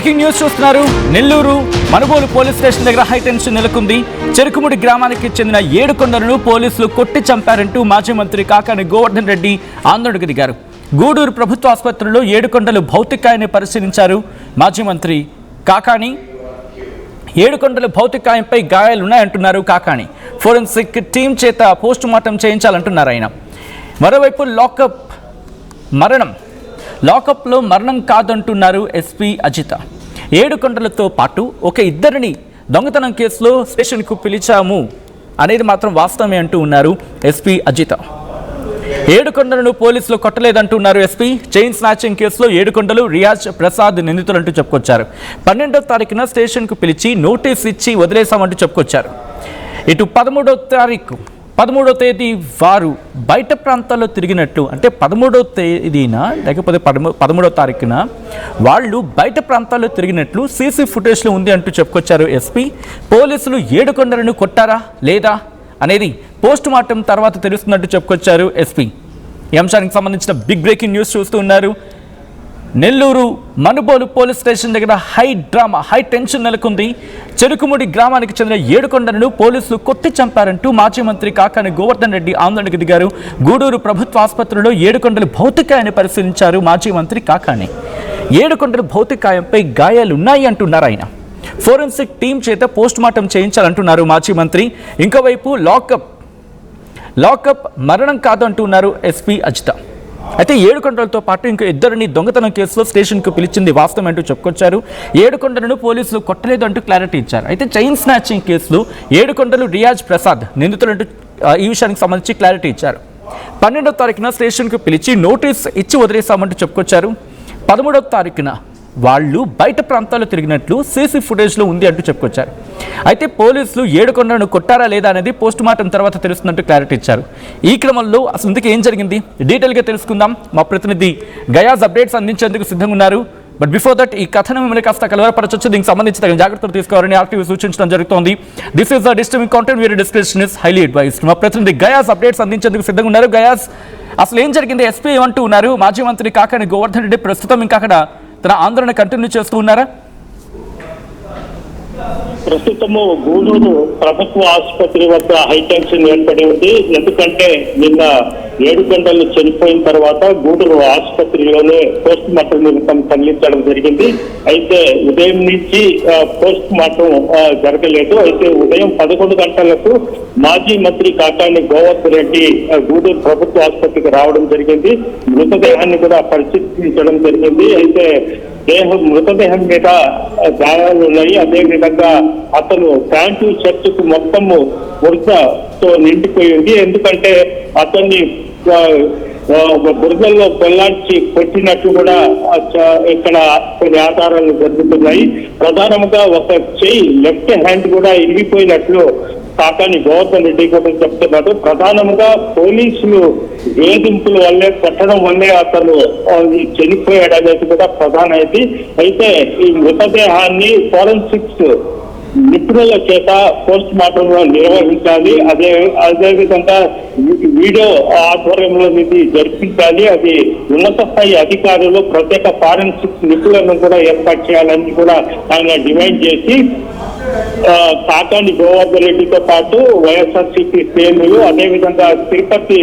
Breaking news చూస్తున్నారు. Nellore Manubolu police station దగ్గర high tension నెలకొంది. చెరుకుముడి గ్రామానికి చెందిన 7 కొండలను పోలీసులు కొట్టి చంపారంటూ మాజీ మంత్రి కాకాని గోవర్ధన్ రెడ్డి ఆందోళనకు దిగారు. గూడూరు ప్రభుత్వ ఆసుపత్రిలో 7 కొండలు భౌతికాయాన్ని పరిశీలించారు మాజీ మంత్రి కాకాని. 7 కొండలు భౌతికాయంపై గాయాలున్నాయంటున్నారు కాకాని. ఫోరెన్సిక్ టీం చేత పోస్ట్ మార్టం చేయించాలంటున్నారు ఆయన. మరోవైపు లాకప్లో మరణం కాదంటున్నారు ఎస్పీ అజిత. 7 కొండలతో పాటు ఒక ఇద్దరిని దొంగతనం కేసులో స్టేషన్కు పిలిచాము అనేది మాత్రం వాస్తవమే అంటూ ఉన్నారు ఎస్పీ అజిత. 7 కొండలను పోలీసులు కొట్టలేదంటున్నారు ఎస్పీ. చైన్ స్నాచింగ్ కేసులో 7 కొండలు రియాజ్ ప్రసాద్ నిందితులంటూ చెప్పుకొచ్చారు. 12వ తారీఖున స్టేషన్కు పిలిచి నోటీస్ ఇచ్చి వదిలేశామంటూ చెప్పుకొచ్చారు. ఇటు 13వ తేదీ వారు బయట ప్రాంతాల్లో తిరిగినట్లు, అంటే 13వ తేదీన లేకపోతే 13వ తారీఖున వాళ్ళు బయట ప్రాంతాల్లో తిరిగినట్లు సీసీ ఫుటేజ్లో ఉంది అంటూ చెప్పుకొచ్చారు ఎస్పీ. పోలీసులు 7 కొండలను కొట్టారా లేదా అనేది పోస్ట్ మార్టం తర్వాత తెలుస్తున్నట్టు చెప్పుకొచ్చారు ఎస్పీ. ఈ అంశానికి సంబంధించిన బిగ్ బ్రేకింగ్ న్యూస్ చూస్తూ ఉన్నారు. నెల్లూరు మనుబోలు పోలీస్ స్టేషన్ దగ్గర హై టెన్షన్ నెలకొంది. చెరుకుముడి గ్రామానికి చెందిన 7 కొండలను పోలీసులు కొట్టి చంపారంటూ మాజీ మంత్రి కాకాని గోవర్ధన్ రెడ్డి ఆందోళనకు దిగారు. గూడూరు ప్రభుత్వ ఆసుపత్రిలో 7 కొండలు భౌతికాయాన్ని పరిశీలించారు మాజీ మంత్రి కాకాని. 7 కొండలు భౌతికాయంపై గాయాలున్నాయి అంటున్నారు ఆయన. ఫోరెన్సిక్ టీం చేత పోస్ట్ మార్టం చేయించాలంటున్నారు మాజీ మంత్రి. ఇంకోవైపు లాకప్ మరణం కాదు అంటున్నారు ఎస్పీ అజిత. అయితే 7 కొండలతో పాటు ఇంకా ఇద్దరిని దొంగతనం కేసులో స్టేషన్కు పిలిచింది వాస్తవం అంటూ చెప్పుకొచ్చారు. 7 కొండలను పోలీసులు కొట్టలేదు అంటూ క్లారిటీ ఇచ్చారు. అయితే చైన్ స్నాచింగ్ కేసులో 7 కొండలు రియాజ్ ప్రసాద్ నిందితులంటూ ఈ విషయానికి సంబంధించి క్లారిటీ ఇచ్చారు. 12వ తారీఖున స్టేషన్కు పిలిచి నోటీస్ ఇచ్చి వదిలేశామంటూ చెప్పుకొచ్చారు. 13వ తారీఖున వాళ్ళు బయట ప్రాంతాల్లో తిరిగినట్లు సీసీ ఫుటేజ్లో ఉంది అంటూ చెప్పుకొచ్చారు. అయితే పోలీసులు 7 కొండలను కొట్టారా లేదా అనేది పోస్ట్ మార్టం తర్వాత తెలుస్తున్నట్టు క్లారిటీ ఇచ్చారు. ఈ క్రమంలో అసలు ఇందుకు ఏం జరిగింది డీటెయిల్గా తెలుసుకుందాం. మా ప్రతినిధి గయాజ్ అప్డేట్స్ అందించేందుకు సిద్ధంగా ఉన్నారు. బట్ బిఫోర్ దట్ ఈ కథను మిమ్మల్ని కాస్త కలవరపరచొచ్చు. దీనికి సంబంధించి తగిన జాగ్రత్తలు తీసుకోవాలని ఆర్టీవీ సూచించడం జరుగుతోంది. This is the disturbing content, వీరి డిస్క్రిప్షన్ ఇస్ హైలీ అడ్వైజ్డ్. మా ప్రతినిధి గయాజ్ అప్డేట్స్ అందించేందుకు సిద్ధంగా ఉన్నారు. గయాజ్, అసలు ఏం జరిగింది? ఎస్పీ ఏమంటూ ఉన్నారు? మాజీ మంత్రి కాకాని గోవర్ధన్ రెడ్డి ప్రస్తుతం ఇంకా అక్కడ తన ఆందోళన కంటిన్యూ చేస్తూ ఉన్నారా? ప్రస్తుతము గూడూరు ప్రభుత్వ ఆసుపత్రి వద్ద హైటెన్షన్ ఏర్పడి ఉంది. ఎందుకంటే నిన్న 7 కొండలు చనిపోయిన తర్వాత గూడూరు ఆసుపత్రిలోనే పోస్ట్ మార్టం నిమిత్తం తరలించడం జరిగింది. అయితే ఉదయం నుంచి పోస్ట్ మార్టం జరగలేదు. అయితే ఉదయం 11 గంటలకు మాజీ మంత్రి కాకాని గోవర్ధన్ రెడ్డి గూడూరు ప్రభుత్వ ఆసుపత్రికి రావడం జరిగింది. మృతదేహాన్ని కూడా పరిశీలించడం జరిగింది. అయితే మృతదేహం మీద గాయాలు ఉన్నాయి. అదేవిధంగా అతను ప్యాంటు షర్టుకు మొత్తము బురదతో నిండిపోయింది. ఎందుకంటే అతన్ని బురదల్లో పెళ్లాడ్చి కొట్టినట్టు కూడా ఇక్కడ కొన్ని ఆధారాలు జరుగుతున్నాయి. ప్రధానంగా ఒక చెయ్యి లెఫ్ట్ హ్యాండ్ కూడా ఇరిగిపోయినట్లు కాకాని గోవర్ధన్ రెడ్డి కూడా చెప్తున్నారు. ప్రధానంగా పోలీసులు వేధింపుల వల్లే కొట్టడం వల్లే అతను చనిపోయాడు అనేది కూడా ప్రధానమైంది. అయితే ఈ మృతదేహాన్ని ఫోరెన్సిక్స్ నిపుణుల చేత పోస్ట్ మార్టం నిర్వహించాలి. అదేవిధంగా వీడియో ఆధ్వర్యంలో ఇది జరిపించాలి. అది ఉన్నత స్థాయి అధికారులు ప్రత్యేక ఫోరెన్సిక్స్ నిపుణులను కూడా ఏర్పాటు చేయాలని కూడా ఆయన డిమాండ్ చేసి కాకాని గోవర్ధన్ రెడ్డితో పాటు వైఎస్ఆర్సీపీ శ్రేణులు, అదేవిధంగా తిరుపతి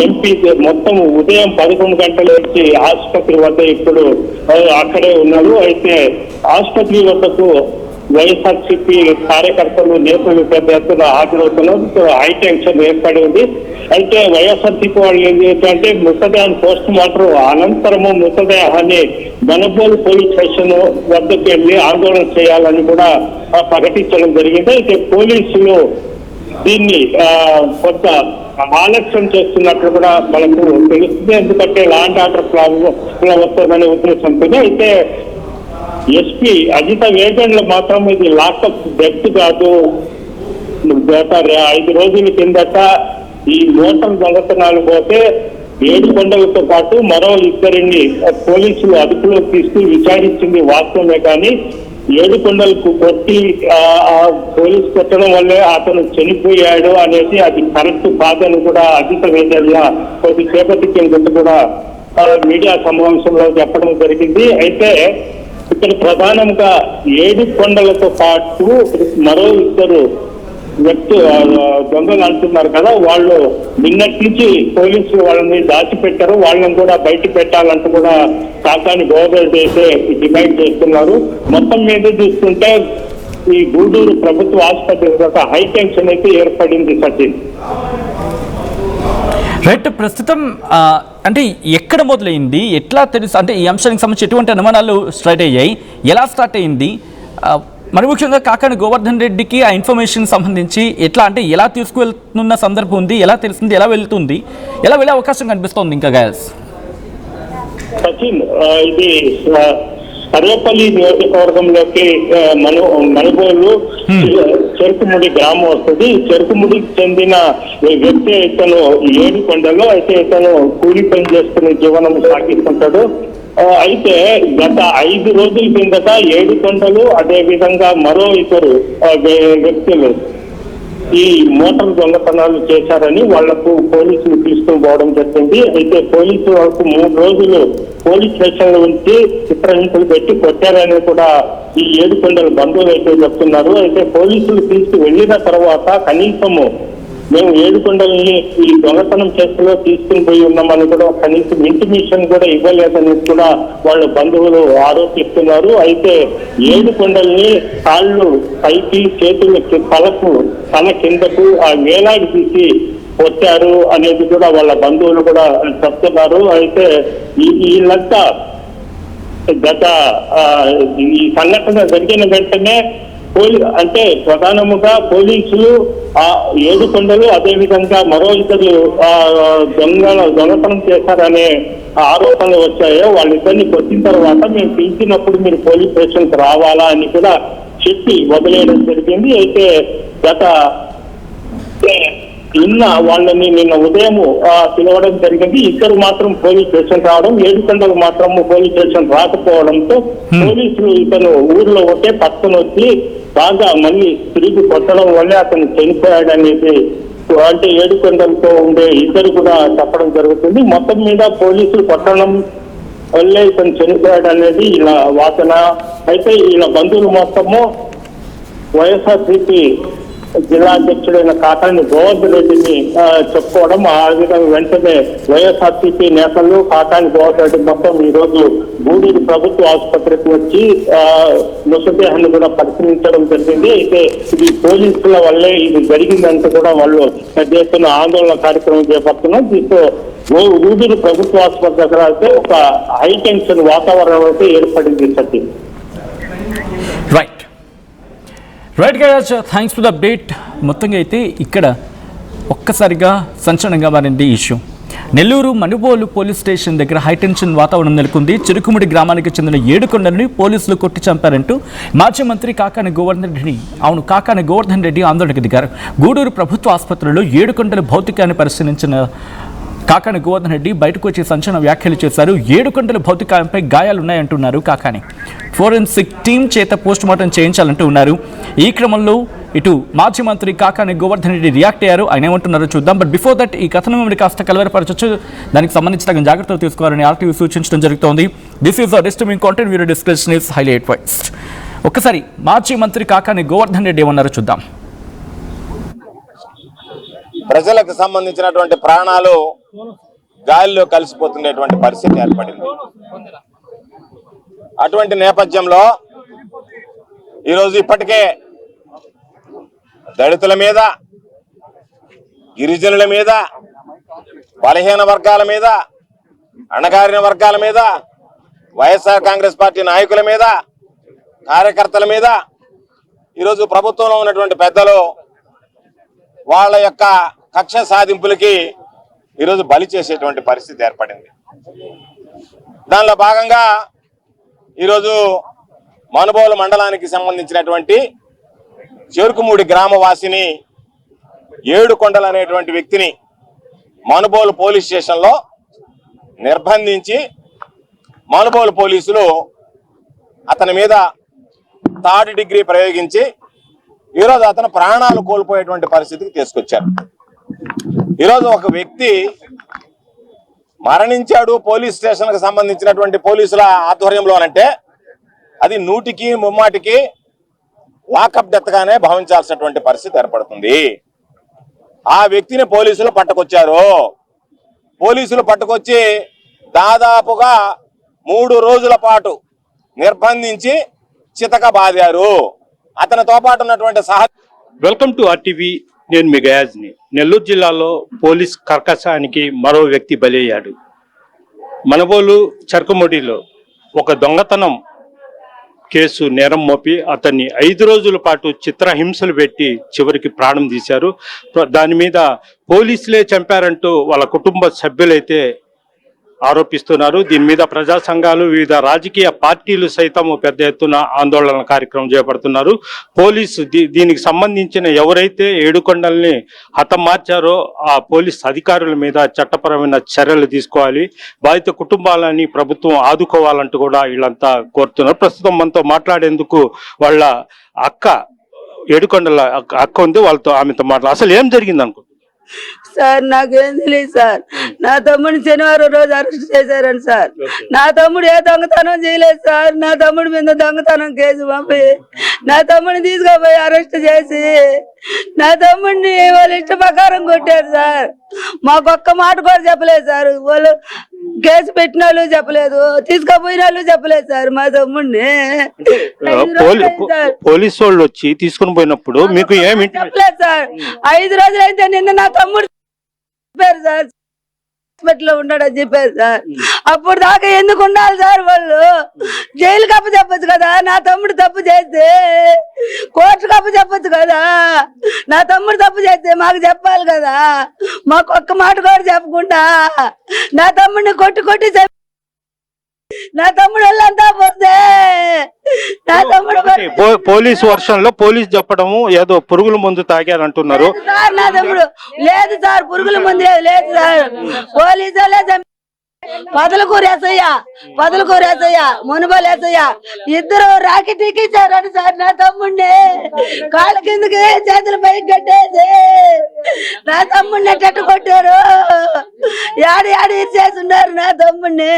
ఎంపీ మొత్తం ఉదయం 11 గంటల నుంచి ఆసుపత్రి వద్ద ఇప్పుడు అక్కడే ఉన్నారు. అయితే ఆసుపత్రి వద్దకు వైఎస్ఆర్సీపీ కార్యకర్తలు, నేతలు పెద్ద ఎత్తున హాజరవుతున్నారు. హై టెన్షన్ ఏర్పడి ఉంది. అయితే వైఎస్ఆర్సీపీ వాళ్ళు ఏం చేస్తారంటే మృతదేహాన్ని పోస్ట్ మార్టం అనంతరము మృతదేహాన్ని మనుబోలు పోలీస్ స్టేషన్ వద్దకు వెళ్ళి ఆందోళన చేయాలని కూడా ప్రకటించడం జరిగింది. అయితే పోలీసులు దీన్ని కొంత ఆలస్యం చేస్తున్నట్లు కూడా మనకు తెలుస్తుంది. ఎందుకంటే లా అండ్ ఆర్డర్ ప్రాబ్లం వస్తుందనే ఉద్దేశంతో. అయితే ఎస్పీ అజిత వేగంలో మాత్రం ఇది లాకప్ డెత్ కాదు. గత 5 రోజుల కిందట ఈ మోటార్ దొంగతనాలు పోతే 7 కొండలతో పాటు మరో ఇద్దరిని పోలీసులు అదుపులోకి తీసుకుని విచారించింది వాస్తవమే. కానీ 7 కొండలకు కొట్టి పోలీసు కొట్టడం వల్లే అతను చనిపోయాడు అనేది అది కరెక్ట్ కాదని కూడా అజిత వేగంగా కొద్దిసేపటి కింద కూడా మీడియా సమావేశంలో చెప్పడం జరిగింది. అయితే ఇక్కడ ప్రధానంగా 7 కొండలతో పాటు మరో ఇద్దరు దొంగలు అంటున్నారు కదా, వాళ్ళు నిన్నటి నుంచి పోలీసులు వాళ్ళని దాచిపెట్టారు, వాళ్ళని కూడా బయట పెట్టాలంటూ కూడా కాకాని గోవర్ధన్ అయితే డిమాండ్ చేస్తున్నారు. మొత్తం మీద చూస్తుంటే ఈ గూడూరు ప్రభుత్వ ఆసుపత్రి ఒక హై టెన్షన్ అయితే ఏర్పడింది సచిన్. రైట్, ప్రస్తుతం అంటే ఎక్కడ మొదలైంది, ఎట్లా తెలుసు, అంటే ఈ అంశానికి సంబంధించి ఎటువంటి అనుమానాలు స్టార్ట్ అయ్యాయి, ఎలా స్టార్ట్ అయింది, మరి ముఖ్యంగా కాకాని గోవర్ధన్ రెడ్డికి ఆ ఇన్ఫర్మేషన్ సంబంధించి ఎట్లా, అంటే ఎలా తీసుకువెళ్తున్న సందర్భం ఉంది, ఎలా తెలుస్తుంది, ఎలా వెళ్తుంది, ఎలా వెళ్ళే అవకాశం కనిపిస్తోంది ఇంకా గ్యాస్ సచిన్? ఇది సర్వేపల్లి నియోజకవర్గంలోకి మనుగోలు చెరుకుముడి గ్రామం వస్తుంది. చెరుకుముడికి చెందిన వ్యక్తి ఇతను 7 కొండలో అయితే ఇతను కూలి పని చేసుకుని జీవనం సాగిస్తుంటాడు. అయితే గత 5 రోజుల కిందట 7 కొండలు అదే విధంగా మరో ఇద్దరు వ్యక్తులు ఈ మోటార్ దొంగతనాలు చేశారని వాళ్లకు పోలీసులు తీసుకుని పోవడం జరిగింది. అయితే పోలీసులు వాళ్ళకు 3 రోజులు పోలీస్ స్టేషన్ లో ఉంచి చిత్రహింసలు పెట్టి కొట్టారని కూడా ఈ 7 కొండల బంధువులు అయితే చెప్తున్నారు. అయితే పోలీసులు తీసుకు వెళ్ళిన తర్వాత కనీసము మేము 7 కొండల్ని ఈ దొంగతనం కేసులో తీసుకుని పోయి ఉన్నామని కూడా కనీసం ఇంటిమేషన్ కూడా ఇవ్వలేదని కూడా వాళ్ళ బంధువులు ఆరోపిస్తున్నారు. అయితే 7 కొండల్ని కాళ్ళు పైకి చేతులు తల కిందకు వేలాడి తీసి వచ్చారు అనేది కూడా వాళ్ళ బంధువులు కూడా చెప్తున్నారు. అయితే వీళ్ళంతా గత ఈ సంఘటన జరిగిన వెంటనే అంటే ప్రధానముగా పోలీసులు ఆ 7 కొండలు అదే విధంగా మరో ఇద్దరు దొంగతనం చేశారనే ఆరోపణలు వచ్చాయో వాళ్ళిద్దరిని కొట్టిన తర్వాత మేము పిలిచినప్పుడు మీరు పోలీస్ స్టేషన్కి రావాలా అని కూడా చెప్పి వదిలేయడం జరిగింది. అయితే గత వాళ్ళని నిన్న ఉదయం పిలవడం జరిగింది. ఇద్దరు మాత్రం పోలీస్ స్టేషన్ రావడం, 7 కొండలు మాత్రం పోలీస్ స్టేషన్ రాకపోవడంతో పోలీసులు ఇతను ఊర్లో ఉంటే పక్కన వచ్చి బాగా మళ్ళీ తిరిగి కొట్టడం వల్లే అతను చనిపోయాడనేది అంటే 7 కొండలతో ఉండే ఇద్దరు కూడా చెప్పడం జరుగుతుంది. మొత్తం మీద పోలీసులు కొట్టడం వల్లే ఇతను చనిపోయాడనేది ఇలా వాదన. అయితే ఇలా బంధువులు మొత్తము వైఎస్ఆర్సీపీ జిల్లా అధ్యక్షుడైన కాకాని గోవర్ధన్ రెడ్డిని చెప్పుకోవడం, ఆ విధంగా వెంటనే వైఎస్ఆర్సీపీ నేతలు కాకాని గోవర్ధన్ రెడ్డి మొత్తం ఈ రోజు గూడూరు ప్రభుత్వ ఆసుపత్రికి వచ్చి మృతదేహాన్ని కూడా పరిశీలించడం జరిగింది. అయితే ఇది పోలీసుల వల్లే ఇది జరిగిందంటూ కూడా వాళ్ళు పెద్ద ఎత్తున ఆందోళన కార్యక్రమం చేపడుతున్నాం. దీంతో గూడూరు ప్రభుత్వ ఆసుపత్రి దగ్గర అయితే ఒక హై టెన్షన్ వాతావరణం అయితే ఏర్పడింది Satyam. Right guys, thanks for the update. మొత్తంగా అయితే ఇక్కడ ఒక్కసారిగా సంచలనంగా మారింది issue. Nellore Manubolu police station దగ్గర హైటెన్షన్ వాతావరణం నెలకొంది. చెరుకుముడి గ్రామానికి చెందిన 7 కొండలని పోలీసులు కొట్టి చంపారంటూ మాజీ మంత్రి కాకాని గోవర్ధన్ రెడ్డి ఆందోళనకు దిగారు. గూడూరు ప్రభుత్వ ఆసుపత్రిలో 7 కొండల భౌతికాన్ని పరిశీలించిన కాకాని గోవర్ధన్ రెడ్డి బయటకు వచ్చి సంచలన వ్యాఖ్యలు చేశారు. 7 కొండల భౌతికాయంపై గాయాలున్నాయంటున్నారు కాకాని. ఫోరెన్సిక్ టీం చేత పోస్టుమార్టం చేయించాలంటూ ఉన్నారు. ఈ క్రమంలో ఇటు మాజీ మంత్రి కాకాని గోవర్ధన్ రెడ్డి రియాక్ట్ అయ్యారు. ఆయన ఏమంటున్నారో చూద్దాం. బట్ బిఫోర్ దట్ ఈ కథనం మిమ్మల్ని కాస్త కలవరపరచొచ్చు, దానికి సంబంధించి తగిన జాగ్రత్తలు తీసుకోవాలని ఆర్టీవీ సూచించడం జరుగుతోంది. This is the disturbing content, video discussion is highly advised. ఒక్కసారి మాజీ మంత్రి కాకాని గోవర్ధన్ రెడ్డి ఏమన్నారో చూద్దాం. ప్రజలకు సంబంధించినటువంటి ప్రాణాలు గాలిలో కలిసిపోతున్నటువంటి పరిస్థితి ఏర్పడింది. అటువంటి నేపథ్యంలో ఈరోజు ఇప్పటికే దళితుల మీద, గిరిజనుల మీద, బలహీన వర్గాల మీద, అణగారిన వర్గాల మీద, వైఎస్ఆర్ కాంగ్రెస్ పార్టీ నాయకుల మీద, కార్యకర్తల మీద ఈరోజు ప్రభుత్వంలో ఉన్నటువంటి పెద్దలు వాళ్ళ యొక్క కక్ష సాధింపులకి ఈరోజు బలి చేసేటువంటి పరిస్థితి ఏర్పడింది. దానిలో భాగంగా ఈరోజు మనుబోలు మండలానికి సంబంధించినటువంటి చెరుకుమూడి గ్రామవాసిని 7 కొండలు అనేటువంటి వ్యక్తిని మనుబోలు పోలీస్ స్టేషన్లో నిర్బంధించి మనుబోలు పోలీసులు అతని మీద 3rd డిగ్రీ ప్రయోగించి ఈరోజు అతను ప్రాణాలు కోల్పోయేటువంటి పరిస్థితికి తీసుకొచ్చారు. ఈరోజు ఒక వ్యక్తి మరణించాడు పోలీస్ స్టేషన్కి సంబంధించినటువంటి పోలీసుల ఆధ్వర్యంలోనంటే అది 100కి 3 లాకప్ డెత్ గానే భావించాల్సినటువంటి పరిస్థితి ఏర్పడుతుంది. ఆ వ్యక్తిని పోలీసులు పట్టుకొచ్చారు. పోలీసులు పట్టుకొచ్చి దాదాపుగా 3 రోజుల పాటు నిర్బంధించి చితక బాదారు. అతనితో పాటు ఉన్నటువంటి వెల్కమ్ టు ఆర్టీవీ. నేను మీ గయాజ్ని. నెల్లూరు జిల్లాలో పోలీస్ కర్కశానికి మరో వ్యక్తి బలయ్యాడు. మనబోలు చర్కమొడిలో ఒక దొంగతనం కేసు నేరం మోపి అతన్ని 5 రోజుల పాటు చిత్రహింసలు పెట్టి చివరికి ప్రాణం తీశారు. దాని మీద పోలీసులే చంపారంటూ వాళ్ళ కుటుంబ సభ్యులైతే ఆరోపిస్తున్నారు. దీని మీద ప్రజా సంఘాలు, వివిధ రాజకీయ పార్టీలు సైతం పెద్ద ఎత్తున ఆందోళన కార్యక్రమం చేపడుతున్నారు. పోలీసు దీనికి సంబంధించిన ఎవరైతే ఏడుకొండల్ని హతమార్చారో ఆ పోలీస్ అధికారుల మీద చట్టపరమైన చర్యలు తీసుకోవాలి. బాధిత కుటుంబాలని ప్రభుత్వం ఆదుకోవాలంటూ కూడా వీళ్ళంతా కోరుతున్నారు. ప్రస్తుతం మనతో మాట్లాడేందుకు వాళ్ళ అక్క, ఏడుకొండల అక్క ఉంది. వాళ్ళతో ఆమెతో అసలు ఏం జరిగింది అనుకో సార్ నాకేం తెలియదు సార్. నా తమ్ముడిని శనివారం రోజు అరెస్ట్ చేశారని సార్. నా తమ్ముడు ఏ దొంగతనం చేయలేదు సార్. నా తమ్ముడి మీద దొంగతనం కేసు పంపి నా తమ్ముడిని తీసుకుపోయి అరెస్ట్ చేసి నా తమ్ముడిని వాళ్ళ ఇష్ట ప్రకారం కొట్టారు సార్. మాకొక్క మాట కూడా చెప్పలేదు సార్. వాళ్ళు కేసు పెట్టిన వాళ్ళు చెప్పలేదు, తీసుకుపోయిన వాళ్ళు చెప్పలేదు సార్. మా తమ్ముడిని పోలీసు వాళ్ళు వచ్చి తీసుకుని పోయినప్పుడు మీకు ఏమి చెప్పలేదు సార్. 5 రోజులు అయితే నిన్న నా తమ్ముడు చెప్పారు సార్, హాస్పిటల్లో ఉన్నాడని చెప్పారు సార్. అప్పుడు దాకా ఎందుకు ఉండాలి సార్? వాళ్ళు జైలు కప్పు చెప్పొచ్చు కదా. నా తమ్ముడు తప్పు చేస్తే కోర్టు కప్పు చెప్పొచ్చు కదా. నా తమ్ముడు తప్పు చేస్తే మాకు చెప్పాలి కదా. మాకు ఒక్క మాట కూడా చెప్పకుండా నా తమ్ముడిని కొట్టి నా తమ్ముడు వాళ్ళంతా పోతే నా తమ్ముడు పోలీసు వర్షంలో పోలీసు చెప్పడము ఏదో పురుగుల మందు తాగారంటున్నారు సార్. నా తమ్ముడు లేదు సార్, పురుగుల మందు లేదు సార్. పోలీసు పదలకూరు వేసయ్య మునుబలు వేసయ్య ఇద్దరు రాకెట్ ఎక్కించారని సార్. నా తమ్ముడిని కాళ్ళ కిందకి చేతుల పైకి కట్టేసి నా తమ్ముడిని ఎట్ట కొట్టారు. ఏడు ఇచ్చేసి ఉన్నారు నా తమ్ముడిని.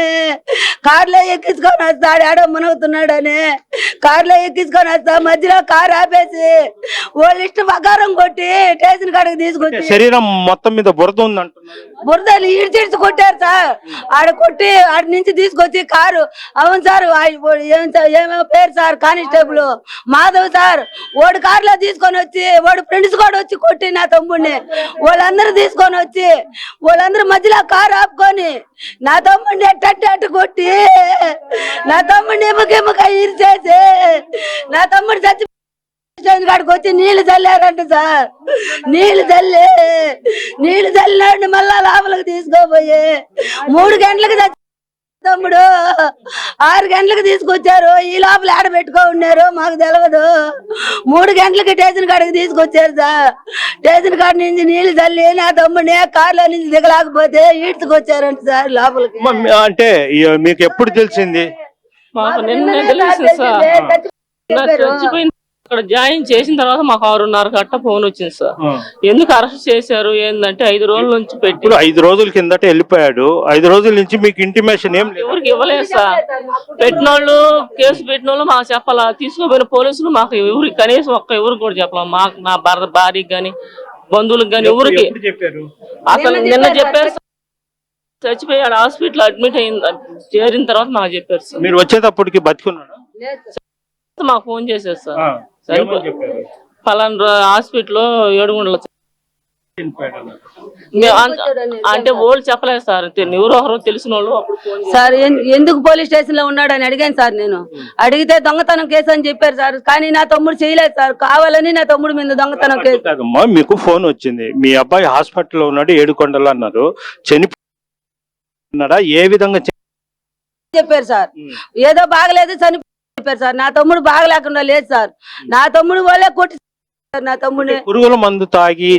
కార్లో ఎక్కించుకొని వస్తాడు, ఆడో మునుగుతున్నాడని కార్లో ఎక్కించుకొని వస్తా మధ్యలో కారు ఆపేసి వాళ్ళ ఇష్ట ప్రకారం కొట్టి స్టేషన్ కాడికి తీసుకొచ్చి శరీరం మొత్తం మీద బురద ఉంది అంటున్నారు. బురదలు ఈడ్చిడ్చి కొట్టారు సార్. ఆడ కొట్టి ఆడి నుంచి తీసుకొచ్చి కారు. అవును సార్, ఏమో పేరు సార్, కానిస్టేబుల్ మాధవ్ సార్. వాడు కారులో తీసుకొని వచ్చి వాడు ఫ్రెండ్స్ కూడా వచ్చి కొట్టి నా తమ్ముడిని వాళ్ళందరూ తీసుకొని వచ్చి వాళ్ళందరూ మధ్యలో కారు ఆపుకొని నా తమ్ముడిని అట్టు కొట్టి నా తమ్ముడిని ఎముక ఈర్చేసి నా తమ్ముడు చచ్చి కాడికి వచ్చి నీళ్లు చల్లారంట సార్. నీళ్లు చల్లినాడిని మళ్ళా లోపలికి తీసుకోపోయి 3 గంటలకు తమ్ముడు 6 గంటలకు తీసుకొచ్చారు. ఈ లోపల ఆడ పెట్టుకో ఉన్నారు మాకు తెలియదు. 3 గంటలకి స్టేషన్ కాడికి తీసుకొచ్చారు సార్. స్టేషన్ కాడి నుంచి నీళ్లు చల్లి నా తమ్ముడిని కార్లో నుంచి దిగలేకపోతే ఈడ్చుకొచ్చారంట సార్ లోపలికి. అంటే మీకు ఎప్పుడు తెలిసింది? అక్కడ జాయిన్ చేసిన తర్వాత మాకు 6:30 గంట ఫోన్ వచ్చింది సార్. ఎందుకు అరెస్ట్ చేశారు ఏంటంటే 5 రోజుల నుంచి పెట్టి 5 రోజుల కిందట వెళ్ళిపోయాడు. 5 రోజుల నుంచి మీకు ఇంటిమేషన్ ఏం ఎవరికి ఇవ్వలేదు సార్. పెట్టినోళ్ళు కేసు పెట్టినోళ్ళు మాకు చెప్పాలా, తీసుకుపోయిన పోలీసులు మాకు ఎవరికి కనీసం ఎవరికి కూడా చెప్పాలా. మాకు నా భార్యకి గాని బంధువులకు గాని ఎవరికి అసలు నిన్న చెప్పారు. చచ్చిపోయాడు, హాస్పిటల్ అడ్మిట్ చేరిన తర్వాత మాకు చెప్పారు సార్. మీరు వచ్చేటప్పటికి బతికున్నాడు? మాకు ఫోన్ చేశారు సార్. పలానా హాస్పిటల్లో ఏడుగుండల అంటే వాళ్ళు చెప్పలేదు సార్. ఎవరో తెలిసిన వాళ్ళు సార్. ఎందుకు పోలీస్ స్టేషన్ లో ఉన్నాడు అని అడిగాను సార్. నేను అడిగితే దొంగతనం కేసు అని చెప్పారు సార్. కానీ నా తమ్ముడు చేయలేదు సార్. కావాలని నా తమ్ముడు మీద దొంగతనం కేసు. మీకు ఫోన్ వచ్చింది, మీ అబ్బాయి హాస్పిటల్లో ఉన్నాడు ఏడుకొండలు అన్నారు. చనిపోయినాడా? ఏ విధంగా చెప్పారు సార్? ఏదో బాగలేదు చనిపోయారు చెప్పారు సార్. నా తమ్ముడు బాగలేకుండా లేదు సార్. నా తమ్ముడు వాళ్ళే కొట్టి నా తమ్ముడిని పురుగుల మందు తాగి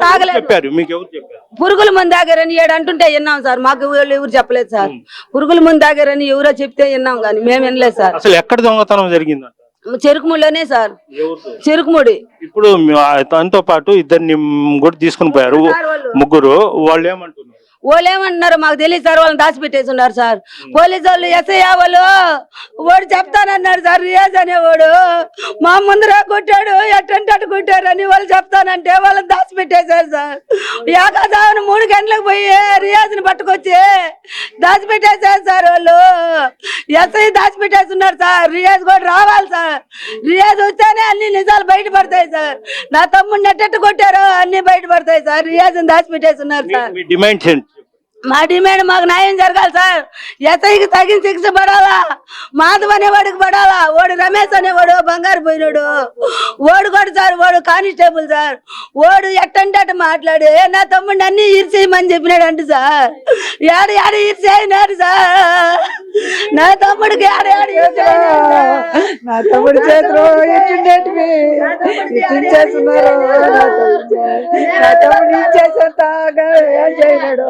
తాగలేదు. మీకు ఎవరు చెప్పారు? పురుగుల మందు తాగారని అంటుంటే విన్నాం సార్. మాకు ఎవరు చెప్పలేదు సార్. పురుగుల మందు తాగారని ఎవరో చెప్తే విన్నాం కానీ మేము వినలేదు సార్. అసలు ఎక్కడ దొంగతనం జరిగింది? చెరుకుముడిలోనే సార్. చెరుకుముడి. ఇప్పుడు తనతో పాటు 2 కూడా తీసుకుని పోయారు, 3. వాళ్ళు ఏమంటున్నారు? వాళ్ళు ఏమంటున్నారు మాకు తెలియదు సార్, వాళ్ళని దాచిపెట్టేసి ఉన్నారు సార్. పోలీసు వాళ్ళు ఎస్ఐ వాళ్ళు వాడు చెప్తానన్నారు సార్. రియాజ్ అనేవాడు మా ముందర కొట్టాడు, ఎట్టంటే అటు కొట్టారని వాళ్ళు చెప్తానంటే వాళ్ళని దాచిపెట్టేశారు సార్. ఏకాదావని 3 గంటలకు పోయి రియాజ్ని పట్టుకొచ్చి దాచిపెట్టేశారు సార్. వాళ్ళు ఎస్ఐ దాచిపెట్టేస్తున్నారు సార్. రియాజ్ కూడా రావాలి సార్. రియాజ్ వస్తేనే అన్ని నిజాలు బయటపడతాయి సార్. నా తమ్ముడిని ఎట్టెట్టు కొట్టారో అన్ని బయటపడతాయి సార్. రియాజ్ని దాచిపెట్టేస్తున్నారు సార్. మీ డిమాండ్స్ ఏంటి? మా డిమాండ్ మాకు న్యాయం జరగాలి సార్. ఎస్ఐకి తగిన శిక్ష పడాలా, మాధవ్ అనేవాడికి పడాలా. వాడు రమేష్ అనేవాడు బంగారు పోయినాడు, వాడు కూడా సార్, వాడు కానిస్టేబుల్ సార్. వాడు ఎట్టంటే అట్ట మాట్లాడు నా తమ్ముడిని అన్ని ఈర్చేయమని చెప్పినాడు అంట సార్. ఏడు ఈర్చేయినారు సార్. నా తమ్ముడికి నా తమ్ముడి చేతిలో ఇచ్చిండేటివి ఇచ్చేస్తున్నారు. నా తమ్ముడు ఇచ్చేసేంత ఏం చేయలేడు.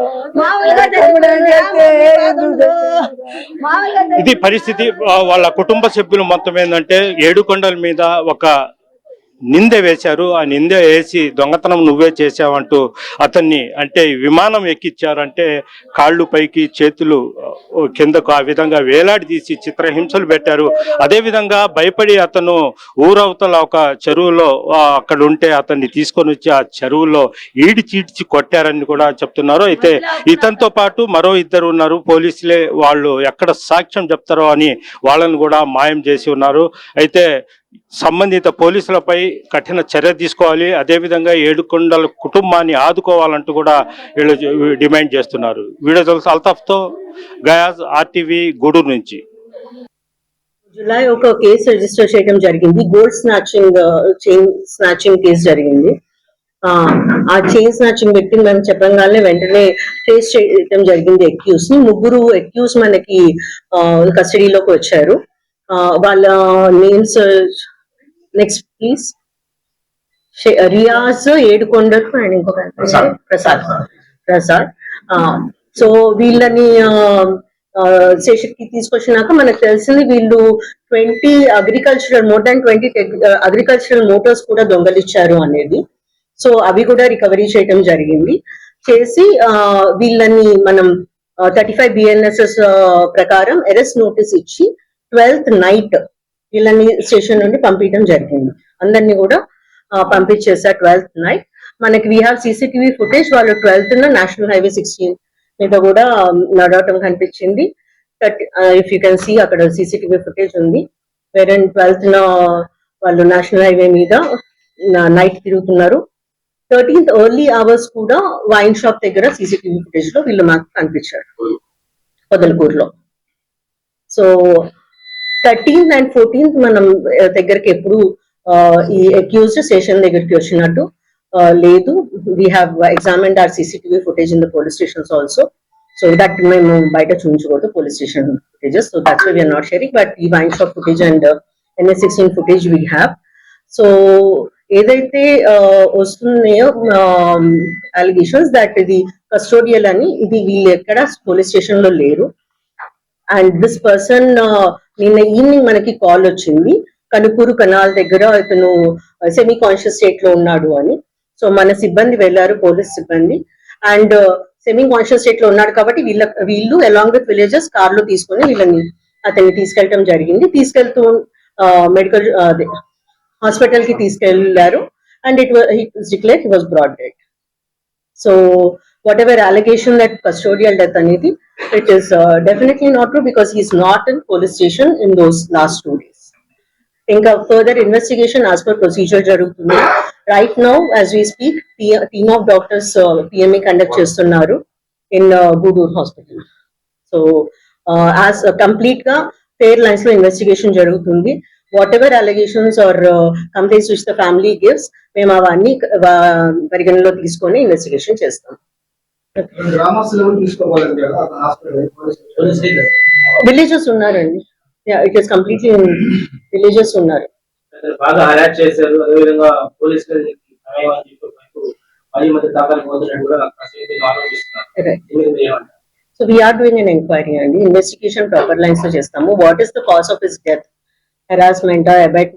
ఇది పరిస్థితి. వాళ్ళ కుటుంబ సభ్యులు మొత్తం ఏంటంటే ఏడుకొండల మీద ఒక నింద వేశారు. ఆ నింద వేసి దొంగతనం నువ్వే చేశావంటూ అతన్ని అంటే విమానం ఎక్కిచ్చారంటే కాళ్ళు పైకి చేతులు కిందకు ఆ విధంగా వేలాడి తీసి చిత్రహింసలు పెట్టారు. అదే విధంగా భయపడి అతను ఊరవతల ఒక చెరువులో అక్కడ ఉంటే అతన్ని తీసుకొని వచ్చి ఆ చెరువులో ఈడ్చి కొట్టారని కూడా చెప్తున్నారు. అయితే ఇతనితో పాటు మరో 2 ఉన్నారు. పోలీసులే వాళ్ళు ఎక్కడ సాక్ష్యం చెప్తారో అని వాళ్ళని కూడా మాయం చేసి ఉన్నారు. అయితే సంబంధిత పోలీసులపై కఠిన చర్య తీసుకోవాలి, అదేవిధంగా ఏడుకొండల కుటుంబాన్ని ఆదుకోవాలంటూ కూడా వీళ్ళు డిమాండ్ చేస్తున్నారు. వీడియో జర్నలిస్ట్ అల్తాఫ్తో గయాజ్, RTV, గూడూరు నుంచి. జులై ఒక కేసు రిజిస్టర్ చేయడం జరిగింది. Gold snatching, chain snatching case జరిగింది. ఆ చైన్ స్నాచింగ్ వ్యక్తిని మనం చెప్పగానే వెంటనే ట్రేస్ చేయడం జరిగింది. అక్యూస్ ని 3 అక్యూస్ మనకి కస్టడీలోకి వచ్చారు. వాళ్ళ names next please. Riyaz, Yedukondalu and ఇంకొక ప్రసాద్. సో వీళ్ళని స్టేషన్ కి తీసుకొచ్చినాక మనకు తెలిసింది వీళ్ళు 20 మోర్ దాన్ 20 అగ్రికల్చరల్ మోటార్స్ కూడా దొంగలిచ్చారు అనేది. సో అవి కూడా రికవరీ చేయడం జరిగింది. చేసి వీళ్ళని మనం 35 BNSS ప్రకారం అరెస్ట్ నోటీస్ ఇచ్చి 12th నైట్ వీళ్ళని స్టేషన్ నుండి పంపించడం జరిగింది. అందరినీ కూడా పంపించేసారు 12th నైట్. మనకి వీ హ్యావ్ CCTV ఫుటేజ్. వాళ్ళు 12th నేషనల్ హైవే 16 మీద కూడా నడవటం కనిపించింది. ఇఫ్ యూ కెన్ సీ అక్కడ CCTV ఫుటేజ్ ఉంది. వేరే 12th వాళ్ళు నేషనల్ హైవే మీద నైట్ తిరుగుతున్నారు. 13th ఎర్లీ అవర్స్ కూడా వైన్ షాప్ దగ్గర CCTV ఫుటేజ్ లో వీళ్ళు మాకు కనిపించారు పొదలకూరులో. సో 13th and 14th మనం దగ్గరికి ఎప్పుడు ఈ అక్యూజ్డ్ స్టేషన్ దగ్గరికి వచ్చినట్టు లేదు. We have examined our CCTV footage in the police stations also. So that మేము బయట చూపించకూడదు police station footages. So that's why we're not sharing. But ఈ wine shop footage and NS16 footage we have. So ఏదైతే వస్తున్నాయో allegations that ఇది custodial అని, ఇది వీళ్ళు ఎక్కడ పోలీస్ స్టేషన్ లో లేరు. అండ్ దిస్ పర్సన్ నిన్న ఈవినింగ్ మనకి కాల్ వచ్చింది, కనుకూరు కెనాల్ దగ్గర ఇతను సెమీ కాన్షియస్ స్టేట్ లో ఉన్నాడు అని. సో మన సిబ్బంది వెళ్ళారు, పోలీస్ సిబ్బంది. అండ్ సెమీ కాన్షియస్ స్టేట్ లో ఉన్నాడు కాబట్టి వీళ్ళు అలాంగ్ విత్ విలేజెస్ కార్ లో తీసుకొని అతన్ని తీసుకెళ్ళటం జరిగింది. తీసుకెళ్తూ మెడికల్ హాస్పిటల్ కి తీసుకెళ్లారు. And it was declared he was brought dead. So whatever allegation that custodial death anedi, it is definitely not true because he is not in police station in those last 2 days. Inka further investigation as per procedure jarugutundi. Right now as we speak, team of doctors PMA conduct chestunnaru in Gudur hospital. So as complete ga fair lines lo investigation jarugutundi. Whatever allegations or complaints which the family gives, మేము అవన్నీ పరిగణలో తీసుకొని investigation చేస్తాం. Villages ఉన్నారండి. It is completely villages ఉన్నారు. బాగా highlight చేశారు. అదేవిధంగా పోలీసులు so we're doing an enquiry అండి. ఇన్వెస్టిగేషన్ ప్రాపర్ లైన్స్ లో చేస్తాము. What is the cause of his death, harassment, అబైట్